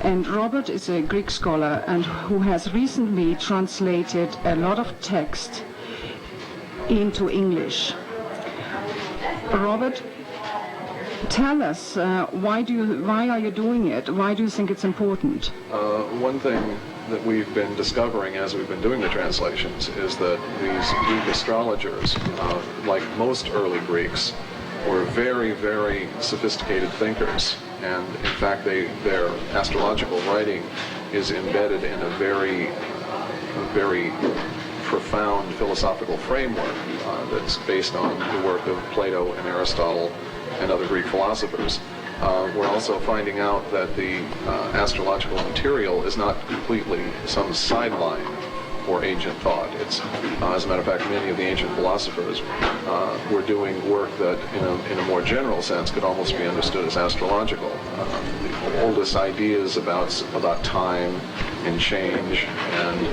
And Robert is a Greek scholar and who has recently translated a lot of text into English. Robert, tell us, why are you doing it? Why do you think it's important? One thing that we've been discovering as we've been doing the translations is that these Greek astrologers, like most early Greeks, were very, very sophisticated thinkers. And in fact, their astrological writing is embedded in a very, very profound philosophical framework that's based on the work of Plato and Aristotle and other Greek philosophers. We're also finding out that the astrological material is not completely some sideline for ancient thought. It's, as a matter of fact, many of the ancient philosophers were doing work that, in a more general sense, could almost be understood as astrological. The oldest ideas about time and change and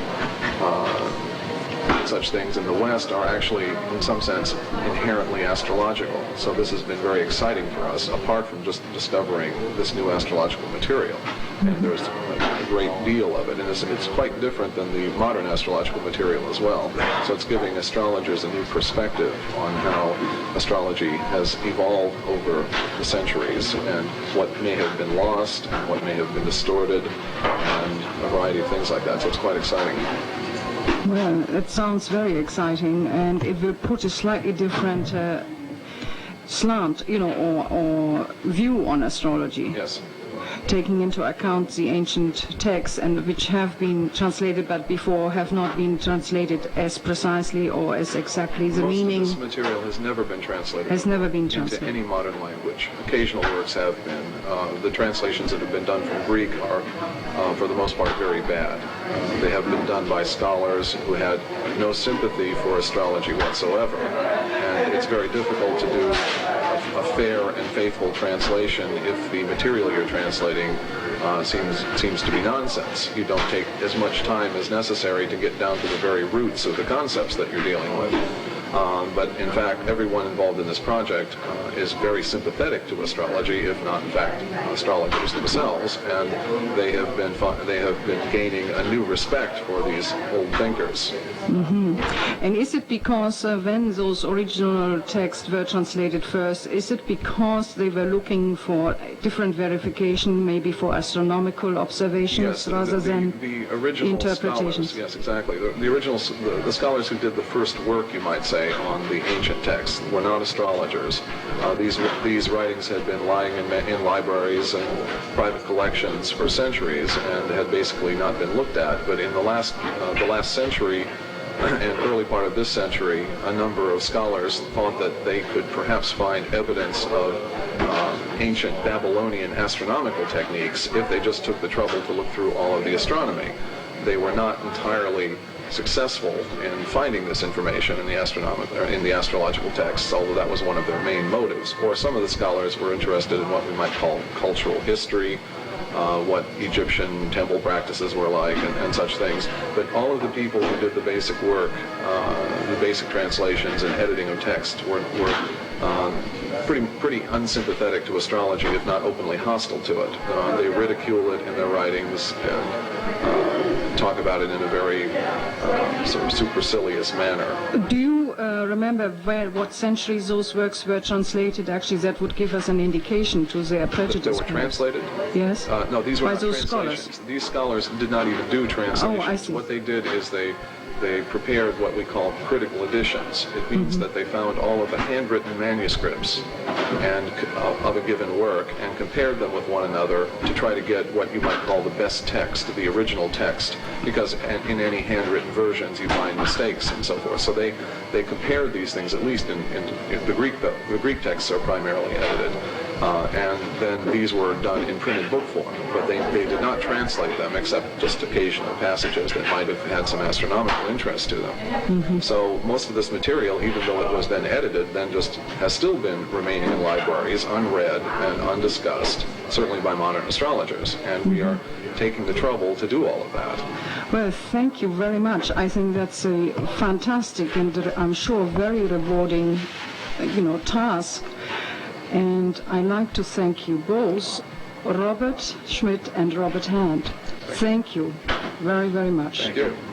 such things in the West are actually, in some sense, inherently astrological. So this has been very exciting for us, apart from just discovering this new astrological material. And there's a great deal of it, and it's quite different than the modern astrological material as well. So it's giving astrologers a new perspective on how astrology has evolved over the centuries and what may have been lost and what may have been distorted and a variety of things like that. So it's quite exciting. Well, it sounds very exciting, and it will put a slightly different slant, or view on astrology. Yes. Taking into account the ancient texts, and which have been translated but before have not been translated as precisely or as exactly the meaning. Most of this material has never been translated. Has never been translated into any modern language. Occasional works have been. The translations that have been done from Greek are, for the most part, very bad. They have been done by scholars who had no sympathy for astrology whatsoever, and it's very difficult to do a fair and faithful translation if the material you're translating seems to be nonsense. You don't take as much time as necessary to get down to the very roots of the concepts that you're dealing with. But in fact, everyone involved in this project is very sympathetic to astrology, if not, in fact, astrologers themselves, and they have been gaining a new respect for these old thinkers. Mm-hmm. And is it because when those original texts were translated first, is it because they were looking for different verification, maybe for astronomical observations rather than the original interpretations? Scholars, yes, exactly. The scholars who did the first work, you might say, on the ancient texts were not astrologers. These writings had been lying in libraries and private collections for centuries and had basically not been looked at. But in the last century and early part of this century, a number of scholars thought that they could perhaps find evidence of ancient Babylonian astronomical techniques if they just took the trouble to look through all of the astronomy. They were not entirely successful in finding this information in the astrological texts, although that was one of their main motives. Or some of the scholars were interested in what we might call cultural history, what Egyptian temple practices were like, and such things. But all of the people who did the basic work, the basic translations and editing of text, were pretty unsympathetic to astrology, if not openly hostile to it. They ridicule it in their writings and talk about it in a very sort of supercilious manner. Do you remember what centuries those works were translated? Actually, that would give us an indication to their prejudice. They were translated? Yes. No, these were by not those translations. Scholars. These scholars did not even do translations. Oh, I see. What they did is they prepared what we call critical editions. It means that they found all of the handwritten manuscripts of a given work and compared them with one another to try to get what you might call the best text, the original text, because in any handwritten versions you find mistakes and so forth. So they compared these things, at least in the Greek. The Greek texts are primarily edited. And then these were done in printed book form, but they did not translate them except just occasional passages that might have had some astronomical interest to them. Mm-hmm. So most of this material, even though it was then edited, then just has still been remaining in libraries, unread and undiscussed, certainly by modern astrologers, and we are taking the trouble to do all of that. Well, thank you very much. I think that's a fantastic and I'm sure very rewarding, task. And I'd like to thank you both Robert Schmidt and Robert Hand. Thank you very, very much. Thank you.